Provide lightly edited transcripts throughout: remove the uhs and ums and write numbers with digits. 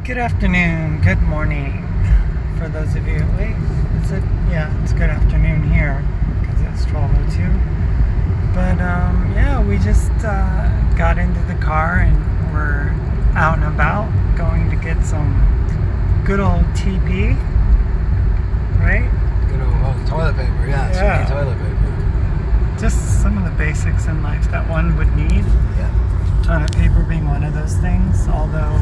Good afternoon, good morning for those of you. Wait, is it? Yeah, it's good afternoon here because it's 12:02. But yeah, we just got into the car and we're out and about going to get some good old TP, right? Good old toilet paper, yes. Yeah. We need toilet paper. Just some of the basics in life that one would need. Yeah. Toilet paper being one of those things, although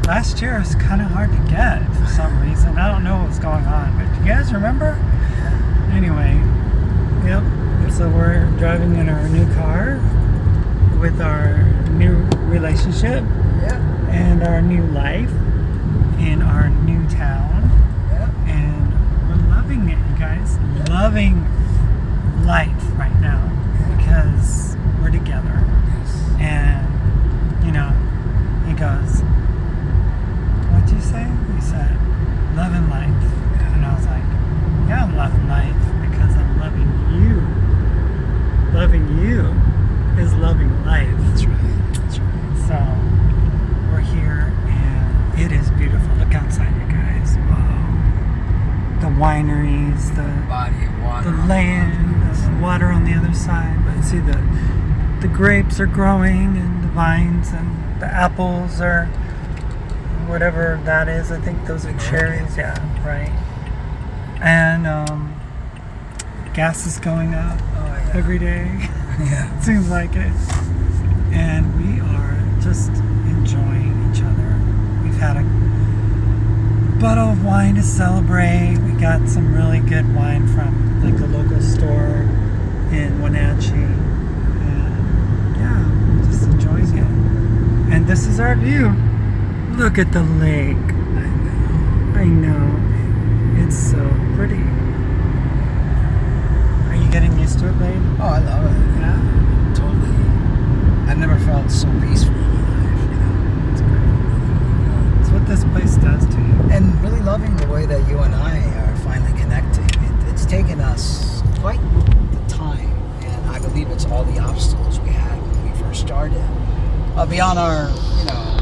last year was kind of hard to get for some reason. I don't know what was going on, but do you guys remember? Anyway, yep. So we're driving in our new car with our new relationship and our new life in our new town. And we're loving it, you guys. Loving life right now because we're together. And, you know, he goes, what'd you say? He said, loving life. And I was like, yeah, I'm loving life because I'm loving you. Loving you is loving life. That's right. That's right. So, we're here and it is beautiful. Look outside, you guys. Whoa. The wineries, the Body of water. the land, the water on the other side. But see, the grapes are growing and the vines and the apples are whatever that is. I think those are cherries. Yeah, right. And gas is going up every day. Yeah. It seems like it. And we are just enjoying each other. We've had a bottle of wine to celebrate. We got some really good wine from like a local store in Wenatchee. And yeah, just enjoying it. And this is our view. Look at the lake. I know. It's so pretty. Are you getting used to it, babe? Oh, I love it. Yeah. Totally. I've never felt so peaceful in my life, you know. It's great. It's what this place does to you. And really loving the way that you and I are finally connecting. It's taken us quite the time, and I believe it's all the obstacles we had when we first started. Beyond our, you know,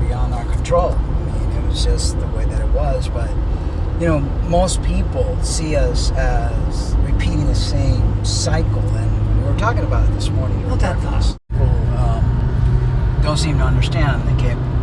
beyond our control. I mean, it was just the way that it was. But, you know, most people see us as repeating the same cycle. And we were talking about it this morning. Hold that thought. People don't seem to understand. They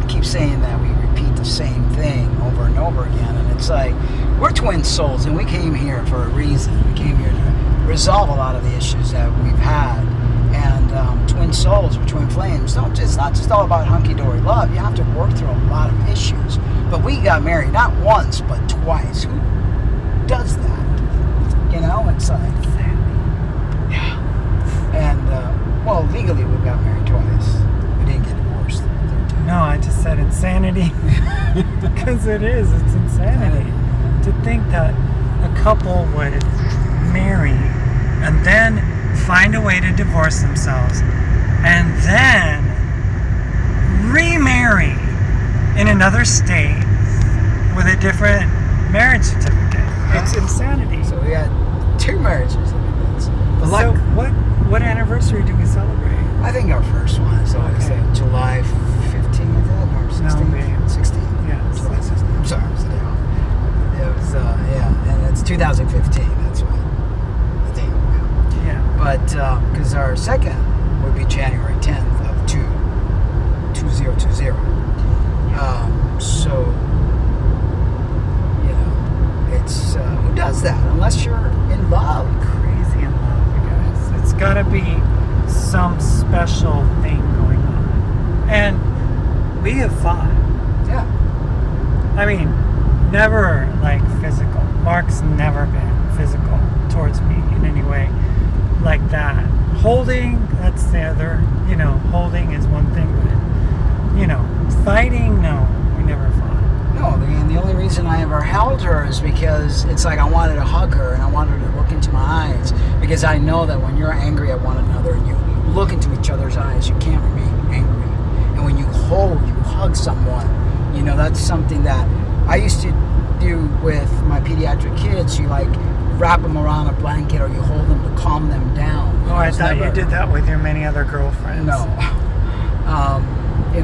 keep saying that we repeat the same thing over and over again. And it's like, we're twin souls, and we came here for a reason. We came here to resolve a lot of the issues that we've had. And twin souls or twin flames, it's not just all about hunky-dory love. You have to work through a lot of issues. But we got married not once, but twice. Who does that? You know, it's like, yeah. And, well, legally we got married twice. We didn't get divorced the third time. No, I just said insanity. Because it's insanity. To think that a couple would marry and then find a way to divorce themselves and then remarry in another state with a different marriage certificate. It's insanity. So we had 2 marriage certificates. So what anniversary do we celebrate? I think our first one is always July 15th or 16th? No, 16th. Yeah, July 16th. I'm sorry, I was a day off. It was, and it's 2015. That's what the date. Yeah. But, because our second would be January 10th of 2020. So, you know, it's, who does that? Unless you're in love. Crazy in love, you guys. It's gotta be some special thing going on. And we have fought. Yeah. I mean, never like physical. Mark's never been physical towards me in any way like that. Holding, that's the other, you know, holding is one thing, but, you know, fighting, no, we never fought. No, the only reason I ever held her is because it's like I wanted to hug her and I wanted her to look into my eyes, because I know that when you're angry at one another and you look into each other's eyes, you can't remain angry. And when you hug someone, you know, that's something that I used to do with my pediatric kids. You like wrap them around a blanket or you hold them to calm them down. Oh, I thought you did that with your many other girlfriends. No.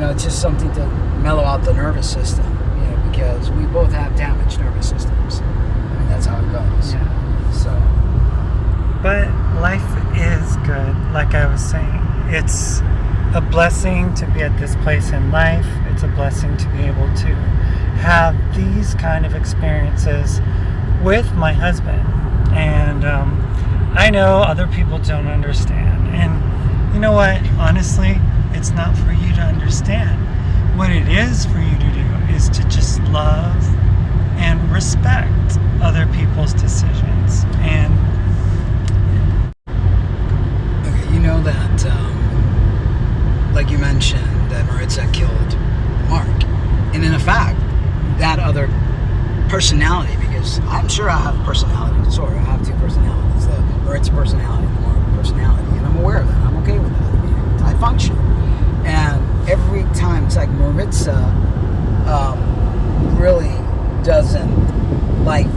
it's just something to mellow out the nervous system, because we both have damaged nervous systems. I mean, that's how it goes. Yeah. So. But life is good, like I was saying. It's a blessing to be at this place in life. It's a blessing to be able to have these kind of experiences with my husband. And I know other people don't understand. And you know what? Honestly, it's not for you to understand. What it is for you to do is to just love and respect other people's decisions. And okay, you know that, like you mentioned, that Maritza killed Mark. And in fact, that other personality, because I'm sure I have personality disorder. I have two personalities, the Maritza personality and the Mark personality. And I'm aware of that. I'm okay with that. I mean, I function. And every time, it's like Maritza really doesn't like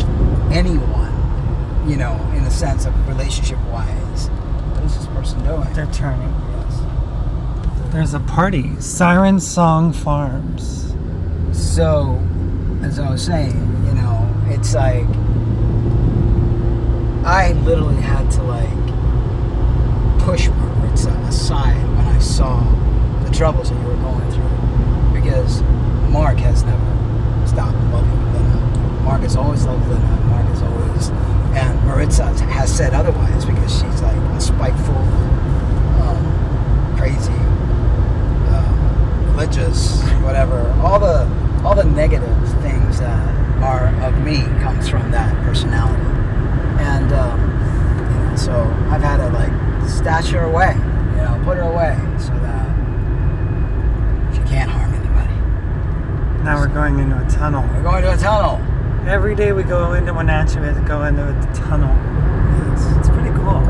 anyone, in the sense of relationship-wise. What is this person doing? they're turning. Yes. There's a party. Siren Song Farms. So, as I was saying, it's like I literally had to push Maritza aside when I saw the troubles that you were going through, because Mark has never stopped loving Lena. Mark has always loved Lena. Mark has always, and Maritza has said otherwise, because she's like a spiteful, crazy, religious, whatever. All the negative things that are of me comes from that personality, and so I've had to stash her away, put her away, so that she can't harm anybody. Now we're going into a tunnel. We're going to a tunnel. Every day we go into Wenatchee, we have to go into a tunnel. It's pretty cool.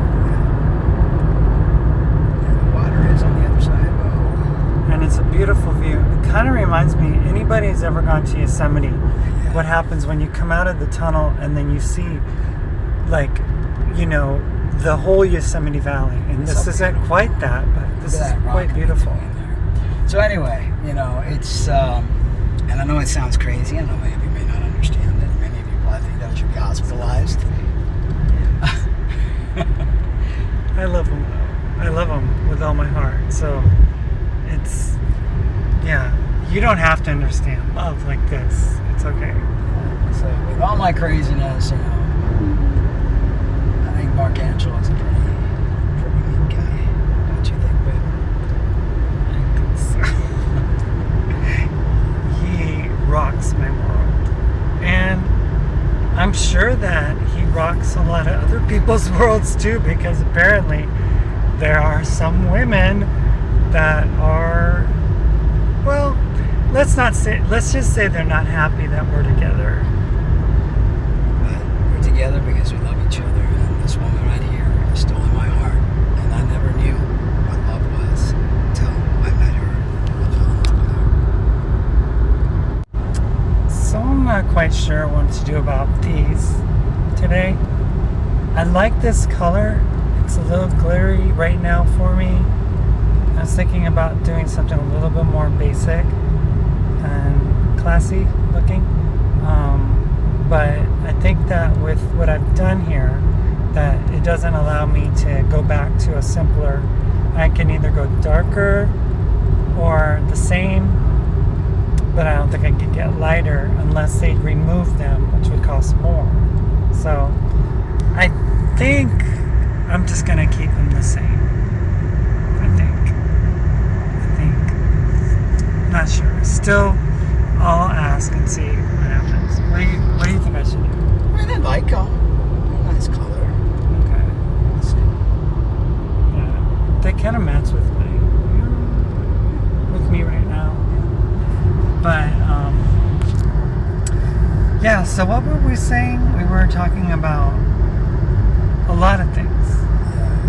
And the water is on the other side. And it's a beautiful view. It kind of reminds me, anybody who's ever gone to Yosemite, what happens when you come out of the tunnel and then you see, the whole Yosemite Valley. And this isn't quite that, but this is quite beautiful. So anyway, it's, and I know it sounds crazy. I know many of you may not understand it. Many of you probably think that I should be hospitalized. I love them. I love them with all my heart. So it's, you don't have to understand love like this. It's okay. So with all my craziness, I think Mark Angelo is a pretty neat guy. Don't you think, babe? I think so. He rocks my world. And I'm sure that he rocks a lot of other people's worlds too, because apparently there are some women that are, well, let's just say they're not happy that we're together. But we're together because we love each other, and this woman right here is still in my heart, and I never knew what love was until I met her. So I'm not quite sure what to do about these today. I like this color. It's a little glittery right now for me. I was thinking about doing something a little bit more basic and classy looking. But I think that with what I've done here, that it doesn't allow me to go back to a simpler. I can either go darker or the same, but I don't think I could get lighter unless they remove them, which would cost more. So I think I'm just gonna keep them the same. I think. Not sure. Still, I'll ask and see what happens. What do you think I should do? I didn't like them. Nice color. Okay. Let's see. Yeah. They kind of match with me right now. But yeah. So what were we saying? We were talking about a lot of things.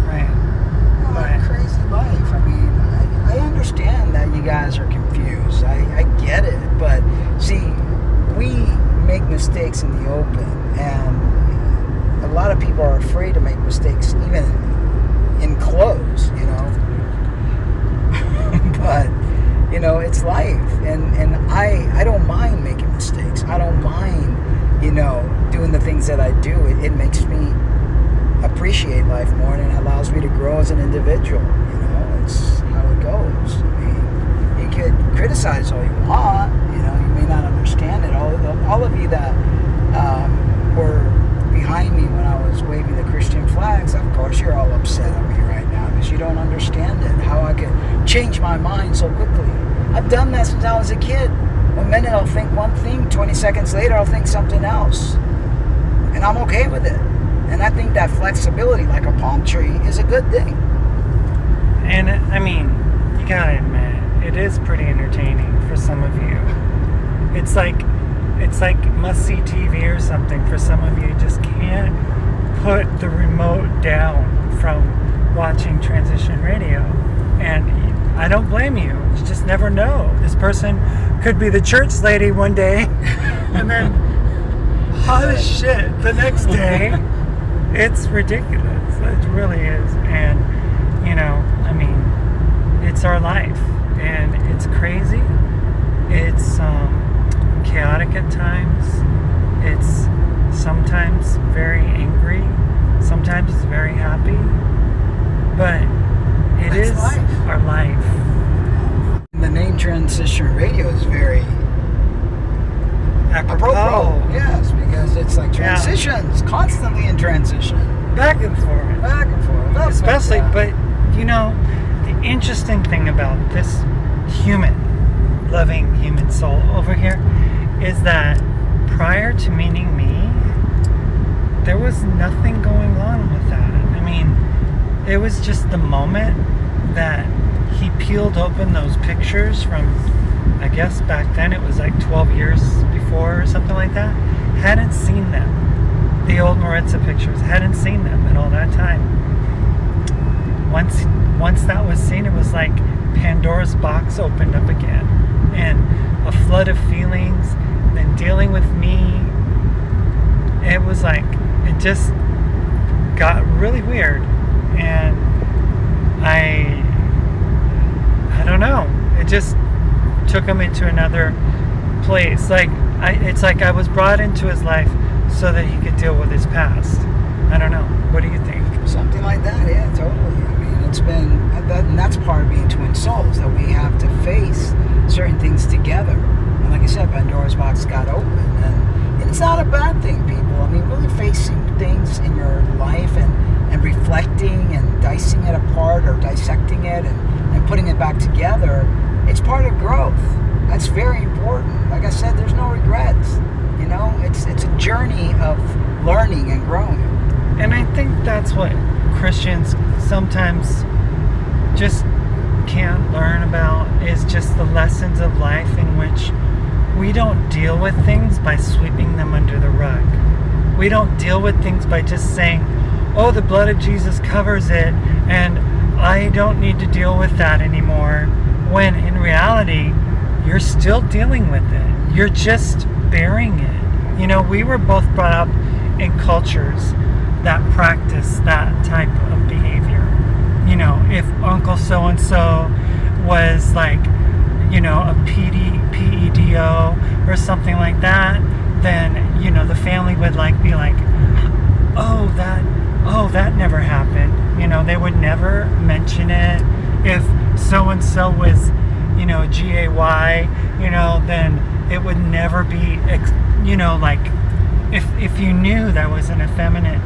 Right. What a crazy life. I mean, I understand that you guys are confused. I get it. But see, we make mistakes in the open, and a lot of people are afraid to make mistakes even in clothes, But, it's life, and I don't mind making mistakes. I don't mind, doing the things that I do. It makes me appreciate life more, and it allows me to grow as an individual. It's how it goes. I mean, you could criticize all you want. You may not understand it. All of you that were behind me when I was waving the Christian flags, of course you're all upset at me right now because you don't understand it, how I could change my mind so quickly. I've done that since I was a kid. One minute I'll think one thing, 20 seconds later I'll think something else. And I'm okay with it. And I think that flexibility, like a palm tree, is a good thing. And I mean, you gotta admit, it is pretty entertaining for some of you. It's like must-see TV or something. For some of you, just can't put the remote down from watching Transition Radio. And I don't blame you. You just never know. This person could be the church lady one day, and then hot as shit the next day. It's ridiculous. It really is. And, I mean, it's our life. And it's crazy. It's chaotic at times. It's sometimes very angry. Sometimes it's very happy. But it is our life. The name Transition Radio is very apropos. Yes, because it's like transitions, constantly in transition. Back and forth. Back and forth. Especially, but the interesting thing about this loving human soul over here is that prior to meeting me, there was nothing going on with that. I mean, it was just the moment that he peeled open those pictures from, I guess back then it was like 12 years before or something like that. Hadn't seen them. The old Maritza pictures. Hadn't seen them in all that time. Once that was seen, it was like Pandora's box opened up again. And a flood of feelings. Then dealing with me. It was like, it just got really weird. And I don't know. It just took him into another place. It's like I was brought into his life so that he could deal with his past. I don't know. What do you think? Something like that, yeah, totally. I mean, it's been, and that's part of being twin souls, that we have to face certain things together. And like I said, Pandora's box got open, and it's not a bad thing, people. I mean, really facing things in your life and reflecting and dicing it apart or dissecting it and putting it back together, it's part of growth. That's very important. Like I said, there's no regrets. It's a journey of learning and growing. And I think that's what Christians sometimes just can't learn about, is just the lessons of life in which we don't deal with things by sweeping them under the rug. We don't deal with things by just saying, oh, the blood of Jesus covers it, and I don't need to deal with that anymore, when in reality, you're still dealing with it. You're just bearing it. We were both brought up in cultures that practice that type of behavior. If Uncle so-and-so was like, a PEDO or something like that, then, the family would be like, oh, that never happened. They would never mention it. If so-and-so was, GAY, then it would never be, if you knew that was an effeminate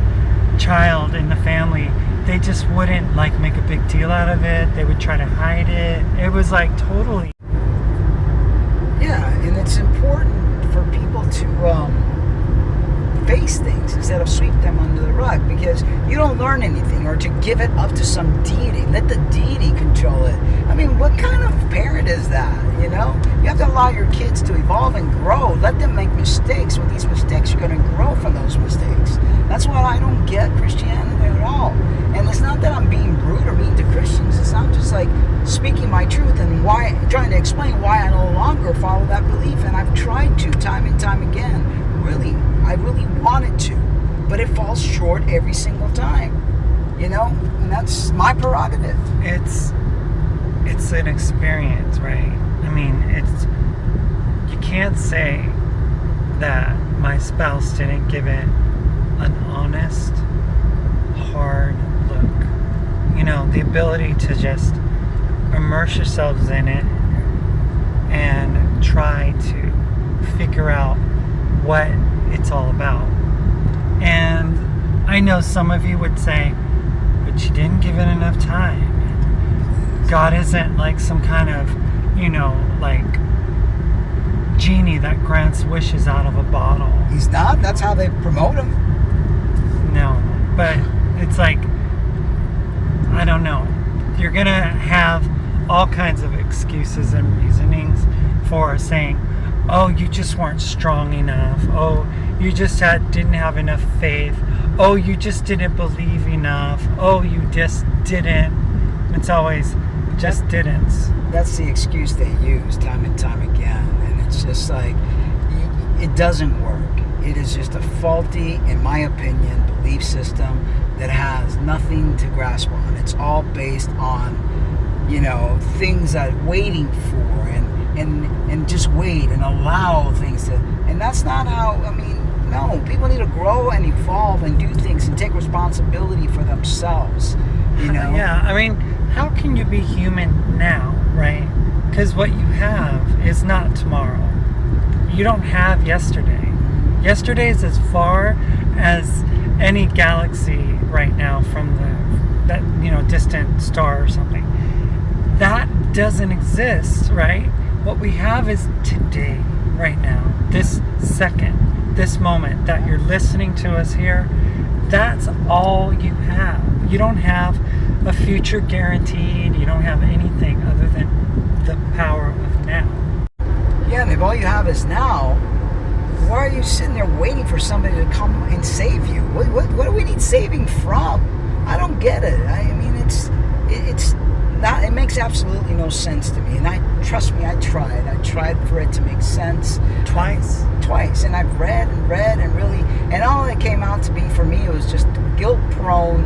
child in the family, they just wouldn't make a big deal out of it. They would try to hide it. It was totally. Yeah, and it's important for people to face things instead of sweep them under the rug, because you don't learn anything, or to give it up to some deity. Let the deity control it. I mean, what kind of parent is that? You have to allow your kids to evolve and grow. Let them make mistakes. With these mistakes, you're going to grow from those mistakes. That's why I don't get Christianity at all. And it's not that I'm being rude or mean to Christians. It's not just speaking my truth and trying to explain why I no longer follow that belief. And I've tried to time and time again. I really wanted to, but it falls short every single time, and that's my prerogative. It's an experience, right? I mean, you can't say that my spouse didn't give it an honest, hard look. You know, the ability to just immerse yourselves in it and try to figure out what it's all about. And I know some of you would say, but you didn't give it enough time. God isn't like some kind of, like genie that grants wishes out of a bottle. He's not. That's how they promote him. No, but it's like, I don't know. You're going to have all kinds of excuses and reasonings for saying, oh, you just weren't strong enough. Oh, you just didn't have enough faith. Oh, you just didn't believe enough. Oh, you just didn't. It's always just didn't. That's the excuse they use time and time again. And it's just like, it doesn't work. It is just a faulty, in my opinion, belief system that has nothing to grasp on. It's all based on, things that waiting for and just wait and allow things to, and that's not how, no, people need to grow and evolve and do things and take responsibility for themselves, Yeah, how can you be human now, right? Because what you have is not tomorrow. You don't have yesterday. Yesterday is as far as any galaxy right now from that distant star or something. That doesn't exist, right? What we have is today, right now, this second, this moment that you're listening to us here. That's all you have. You don't have a future guaranteed. You don't have anything other than the power of now. Yeah, and if all you have is now, why are you sitting there waiting for somebody to come and save you? What do we need saving from? I don't get it. It's not. It makes absolutely no sense to me. And trust me, I tried. I tried for it to make sense. Twice. And I've read and really, and all it came out to be for me was just guilt-prone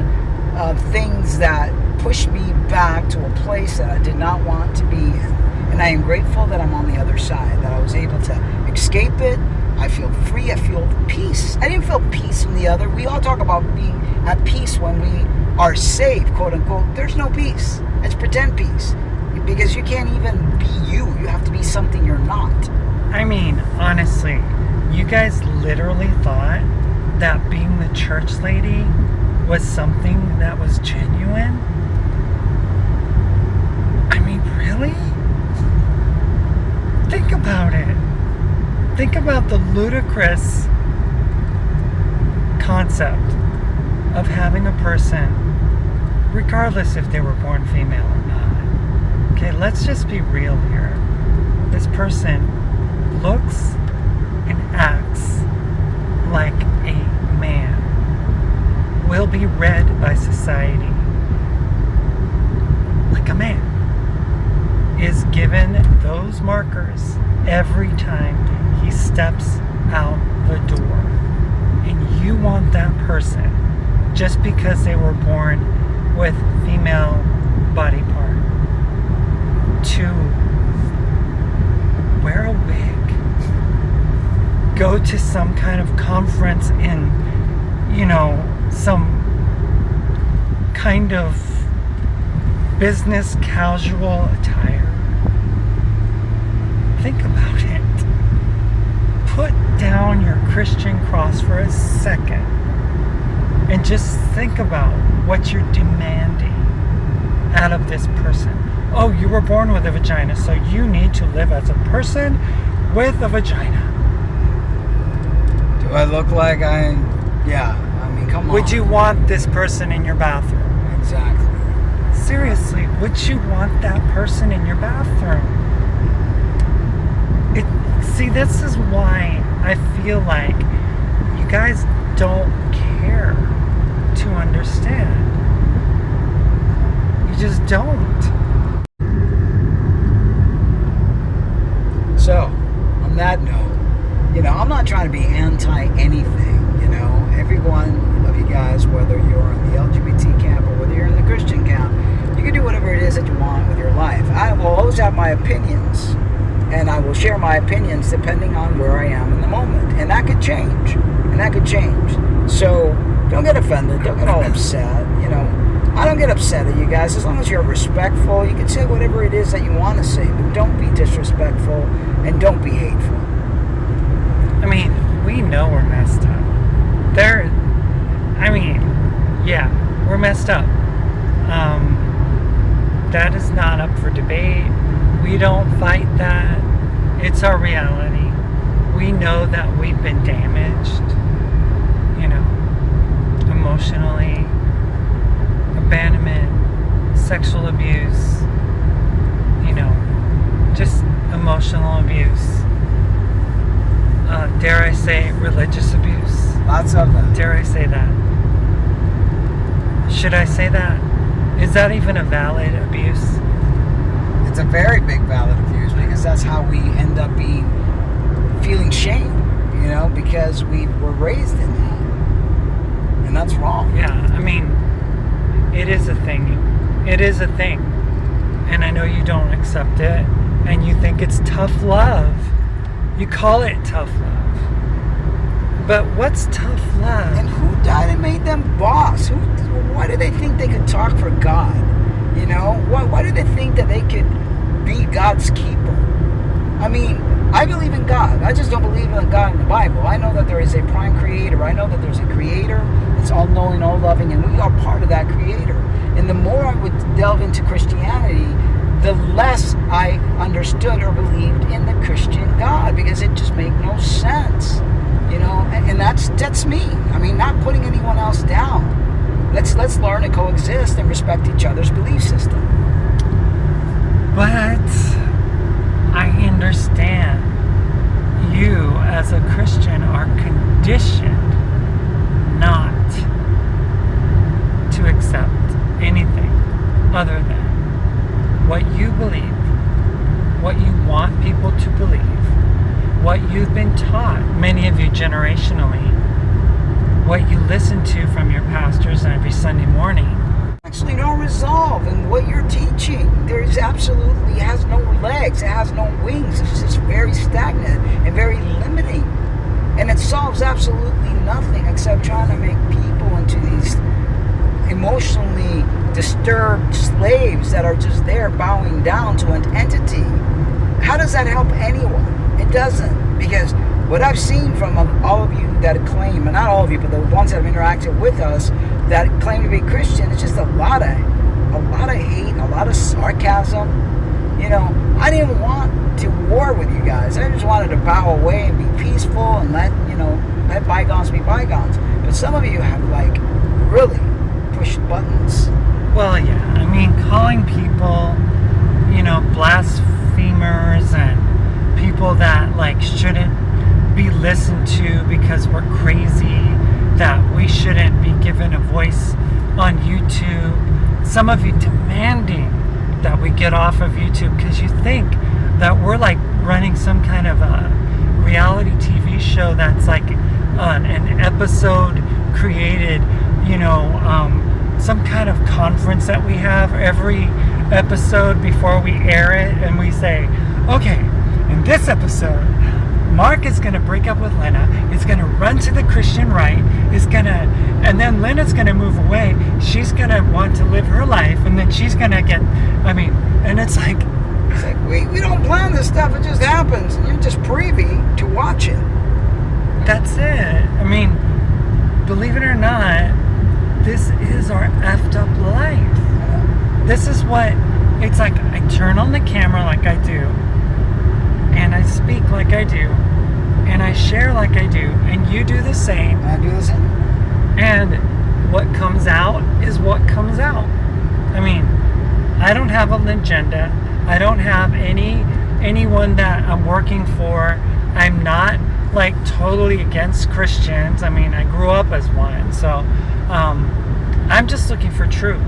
things that pushed me back to a place that I did not want to be in. And I am grateful that I'm on the other side, that I was able to escape it. I feel free. I feel peace. I didn't feel peace from the other. We all talk about being at peace when we are saved, quote unquote. There's no peace. It's pretend peace. Because you can't even be you. You have to be something you're not. Honestly, you guys literally thought that being the church lady was something that was genuine? Really? Think about it. Think about the ludicrous concept of having a person, regardless if they were born female or not. Okay, let's just be real here. This person looks and acts like a man, will be read by society like a man, is given those markers every time he steps out the door. And you want that person, just because they were born with female body part, to wear a wig, go to some kind of conference in, some kind of business casual attire. Think about it. Put down your Christian cross for a second and just think about what you're demanding out of this person. Oh, you were born with a vagina, so you need to live as a person with a vagina. Do I look like come on. Would you want this person in your bathroom? Exactly. Seriously, would you want that person in your bathroom? See, this is why I feel like you guys don't care to understand. You just don't. So, on that note, I'm not trying to be anti-anything, Every one of you guys, whether you're in the LGBT camp or whether you're in the Christian camp, you can do whatever it is that you want with your life. I will always have my opinions, and I will share my opinions depending on where I am in the moment, and that could change, So don't get offended, don't get all upset. I don't get upset at you guys as long as you're respectful. You can say whatever it is that you want to say, but don't be disrespectful and don't be hateful. I mean, we know we're messed up. Yeah, we're messed up. That is not up for debate. We don't fight that. It's our reality. We know that we've been damaged, emotionally, abandonment, sexual abuse, just emotional abuse. Dare I say religious abuse? Lots of them. Dare I say that? Should I say that? Is that even a valid abuse? It's a very big valid abuse because that's how we end up feeling shame, because we were raised in that. And that's wrong. Yeah, it is a thing. It is a thing. And I know you don't accept it and you think it's tough love. You call it tough love. But what's tough love? And who died and made them boss? Why do they think they could talk for God? Why do they think that they could be God's keeper? I believe in God. I just don't believe in God in the Bible. I know that there is a prime creator. I know that there's a creator that's all-knowing, all-loving, and we are part of that creator. And the more I would delve into Christianity, the less I understood or believed in the Christian God, because it just made no sense. And that's me. Not putting anyone else down. Let's learn to coexist and respect each other's belief system. But I understand you as a Christian are conditioned not to accept anything other than what you believe, what you want people to believe, what you've been taught, many of you generationally, what you listen to from your pastors every Sunday morning. Actually no resolve in what you're teaching. There's absolutely has no legs, it has no wings. It's just very stagnant and very limiting. And it solves absolutely nothing except trying to make people into these emotionally disturbed slaves that are just there bowing down to an entity. How does that help anyone? It doesn't. Because what I've seen from all of you that claim, and not all of you, but the ones that have interacted with us that claim to be Christian, it's just a lot of hate, a lot of sarcasm. I didn't want to war with you guys. I just wanted to bow away and be peaceful and let bygones be bygones. But some of you have really pushed buttons. Well, yeah, calling people, blasphemers and people that shouldn't be listened to because we're crazy, that we shouldn't be given a voice on YouTube. Some of you demanding that we get off of YouTube because you think that we're running some kind of a reality TV show that's an episode created, some kind of conference that we have every episode before we air it, and we say, okay, in this episode, Mark is going to break up with Lena, is going to run to the Christian right, and then Lena's going to move away, she's going to want to live her life, and then she's going to get, and it's like... we don't plan this stuff, it just happens, and you're just privy to watch it. That's it. Believe it or not, this is our effed up life. This is what, it's I turn on the camera like I do, and I speak like I do, and I share like I do, and you do the same. I do the same. And what comes out is what comes out. I don't have an agenda. I don't have anyone that I'm working for. I'm not totally against Christians. I grew up as one, so I'm just looking for truth.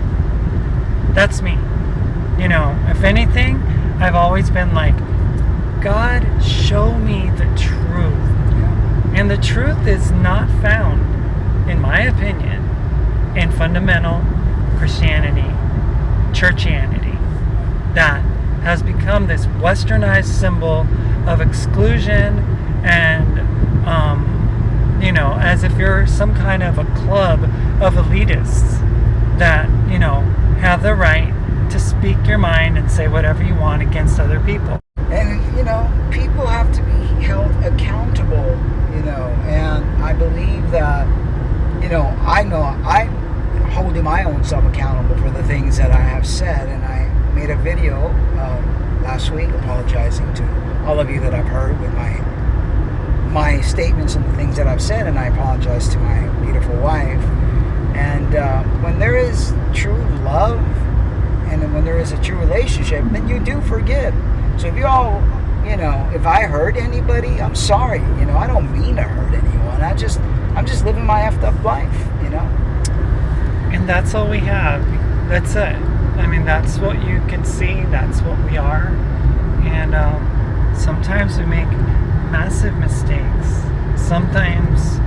That's me. If anything, I've always been God, show me the truth. Yeah. And the truth is not found, in my opinion, in fundamental Christianity, churchianity. That has become this westernized symbol of exclusion and, as if you're some kind of a club of elitists that, have the right to speak your mind and say whatever you want against other people. And, people have to be held accountable, and I believe that, I'm holding my own self accountable for the things that I have said, and I made a video last week apologizing to all of you that I've heard with my statements and the things that I've said, and I apologize to my beautiful wife. And when there is true love and when there is a true relationship, then you do forgive. So if you all, if I hurt anybody, I'm sorry. I don't mean to hurt anyone. I'm just living my effed up life, And that's all we have. That's it. I mean, that's what you can see. That's what we are. And sometimes we make massive mistakes. Sometimes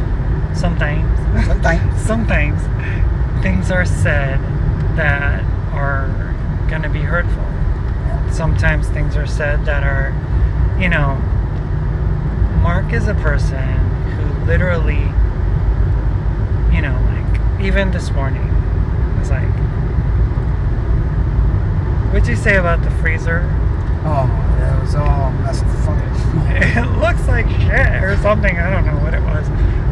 things are said that are going to be hurtful. Sometimes things are said that are, Mark is a person who literally, even this morning, was like, what'd you say about the freezer? Oh, that was all messed fucking. It looks like shit or something. I don't know what it was.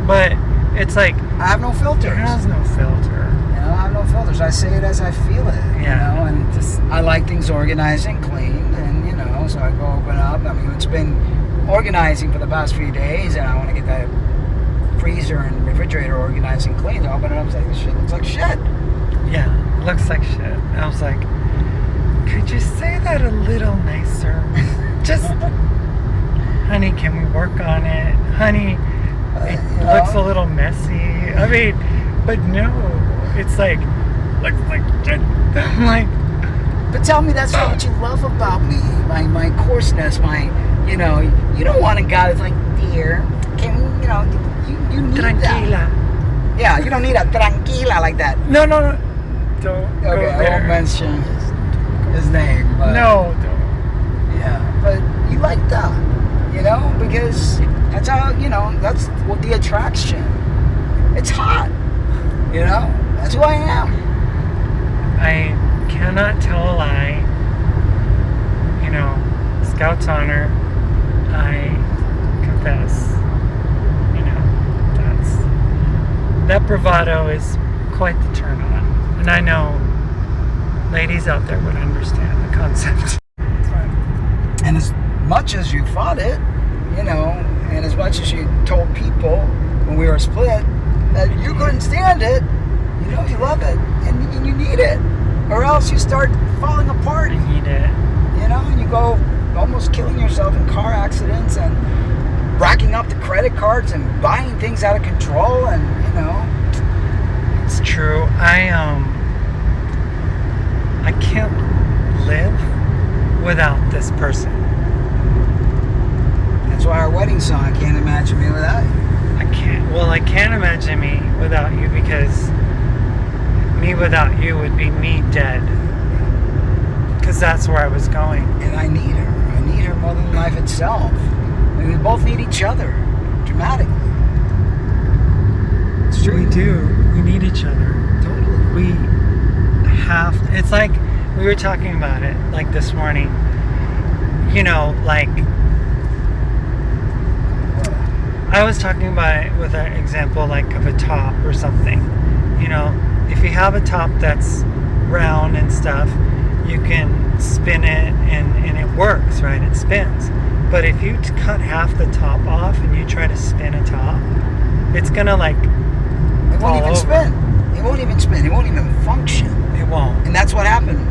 But it's like, I have no filters. It has no filter. I have no filters. I say it as I feel it. And just I like things organized and clean, and so I go open up. I mean, it's been organizing for the past few days, and I want to get that freezer and refrigerator organized and clean. I open it up and say, this shit looks like shit. Yeah, looks like shit. I was like, could you say that a little nicer? Just, honey, can we work on it? Honey, it looks a little messy. I mean, but no, it's like, looks like shit. I'm like, but tell me that's what you love about me. My coarseness, you don't want a guy that's like, dear, can you need tranquila. that. Yeah, you don't need a tranquila like that. No. Don't go there. I won't mention his name. But, no, don't. Yeah, but you like that, because that's how, that's what the attraction. It's hot, That's who I am. I cannot tell a lie. Scout's honor. I confess. That bravado is quite the turn on. And I know ladies out there would understand the concept. And as much as you fought it, and as much as you told people when we were split that you couldn't stand it, you love it and you need it. Or else you start falling apart. I need it. And you go almost killing yourself in car accidents and racking up the credit cards and buying things out of control, and it's true. I can't live without this person. That's why our wedding song, I can't imagine me without you. I can't imagine me without you, because me without you would be me dead, because that's where I was going. And I need her more than life itself. We both need each other, dramatically. It's true. We do. We need each other. Totally. We have. It's like we were talking about it, like this morning. I was talking about it with an example, like of a top or something. If you have a top that's round and stuff, you can spin it and it works, right? It spins. But if you cut half the top off and you try to spin a top, it's gonna it won't even spin. It won't even spin. It won't even function. It won't. And that's what happened.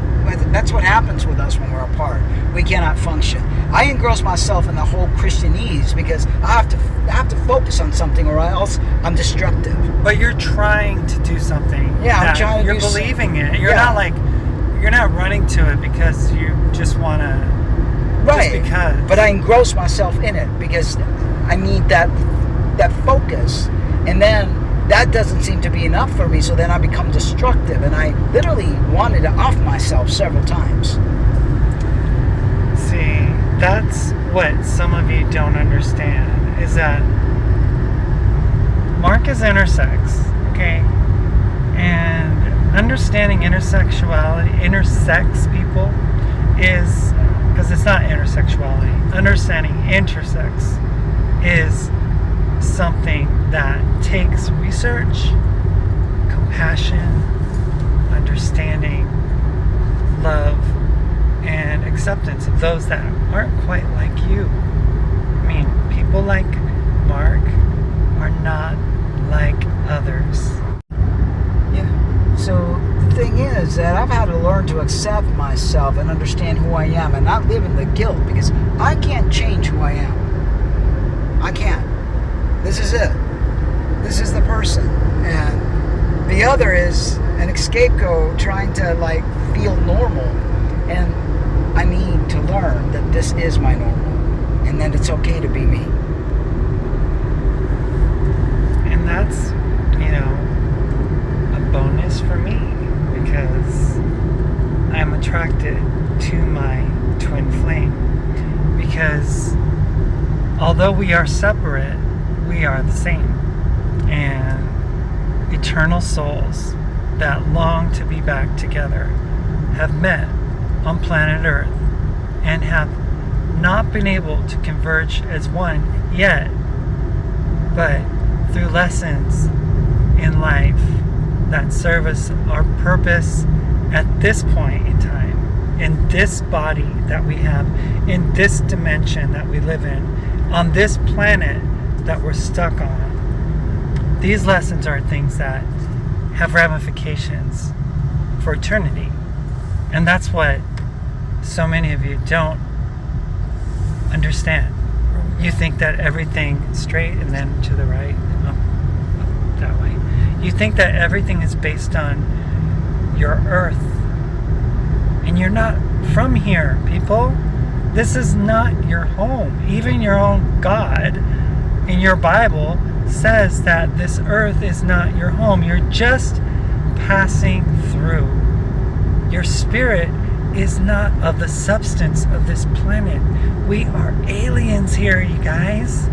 That's what happens with us when we're apart. We cannot function. I engross myself in the whole Christianese because I have to focus on something, or else I'm destructive. But you're trying to do something. Yeah, I'm trying to. You're believing it. You're not you're not running to it because you just want to. Right. Just because. But I engross myself in it because I need that focus, and then that doesn't seem to be enough for me. So then I become destructive, and I literally wanted to off myself several times. that's what some of you don't understand, is that Mark is intersex, okay? And understanding intersexuality, intersex people is, because it's not intersexuality, understanding intersex is something that takes research, compassion, understanding, love, and acceptance of those that aren't quite like you. I mean, people like Mark are not like others. Yeah. So the thing is that I've had to learn to accept myself and understand who I am and not live in the guilt, because I can't change who I am. I can't. This is it. This is the person. And the other is an scapegoat trying to like feel normal. And I need to learn that this is my normal and that it's okay to be me. And that's, a bonus for me, because I'm attracted to my twin flame. Because although we are separate, we are the same. And eternal souls that long to be back together have met on planet Earth and have not been able to converge as one yet, but through lessons in life that serve us our purpose at this point in time, in this body that we have, in this dimension that we live in, on this planet that we're stuck on. These lessons are things that have ramifications for eternity. And that's what so many of you don't understand. You think that everything straight and then to the right, up that way. You think that everything is based on your earth. And you're not from here, people. This is not your home. Even your own God in your Bible says that this earth is not your home. You're just passing through. Your spirit is not of the substance of this planet. We are aliens here, you guys.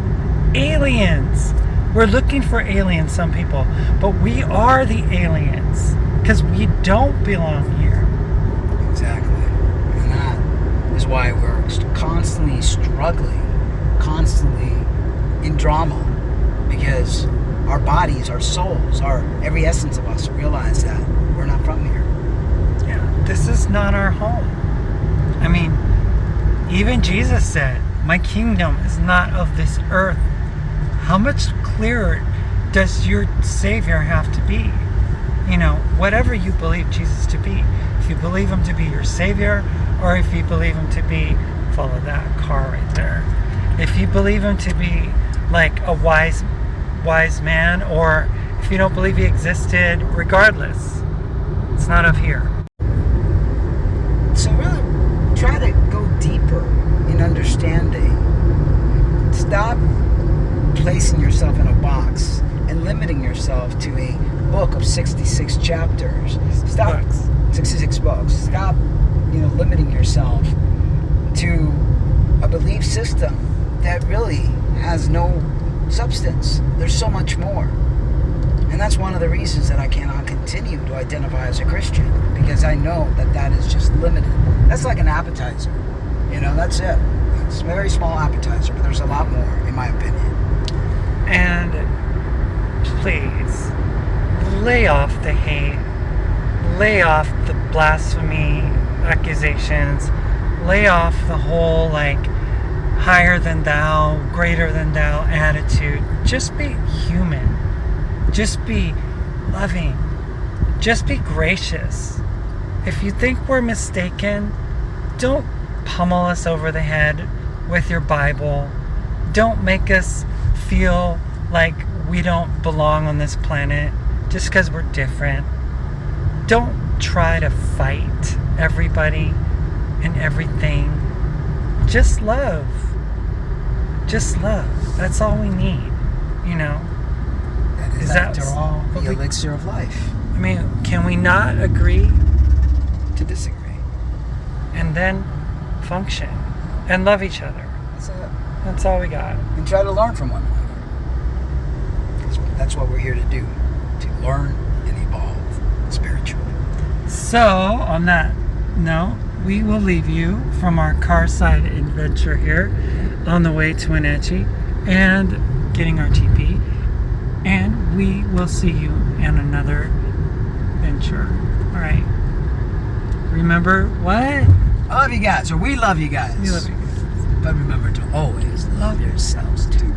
Aliens. We're looking for aliens, some people, but we are the aliens because we don't belong here. Exactly. And that is why we're constantly struggling, constantly in drama, because our bodies, our souls, every essence of us realize that we're not from here. Yeah, this is not our home. I mean, even Jesus said, my kingdom is not of this earth. How much clearer does your Savior have to be? Whatever you believe Jesus to be. If you believe him to be your Savior, or if you believe him to be, follow that car right there. If you believe him to be like a wise man, or if you don't believe he existed, regardless, it's not of here. So really try to go deeper in understanding. Stop placing yourself in a box and limiting yourself to a book of 66 chapters. Stop. 66 books. Stop, limiting yourself to a belief system that really has no substance. There's so much more. And that's one of the reasons that I cannot continue to identify as a Christian, because I know that is just limited. That's like an appetizer. That's it. It's a very small appetizer, but there's a lot more, in my opinion. And please, lay off the hate, lay off the blasphemy accusations, lay off the whole higher than thou, greater than thou attitude. Just be human. Just be loving. Just be gracious. If you think we're mistaken, don't pummel us over the head with your Bible. Don't make us feel like we don't belong on this planet just because we're different. Don't try to fight everybody and everything. Just love. Just love. That's all we need, Is that after all the elixir of life? I mean, can we not agree to disagree? And then function And love each other. That's it. That's all we got. And try to learn from one another. That's what we're here to do. To learn and evolve spiritually. So, on that note, we will leave you from our car side adventure here on the way to Wenatchee and getting our TP. And we will see you in another venture. All right. Remember what? I love you guys, or we love you guys. We love you. But remember to always love yourselves too.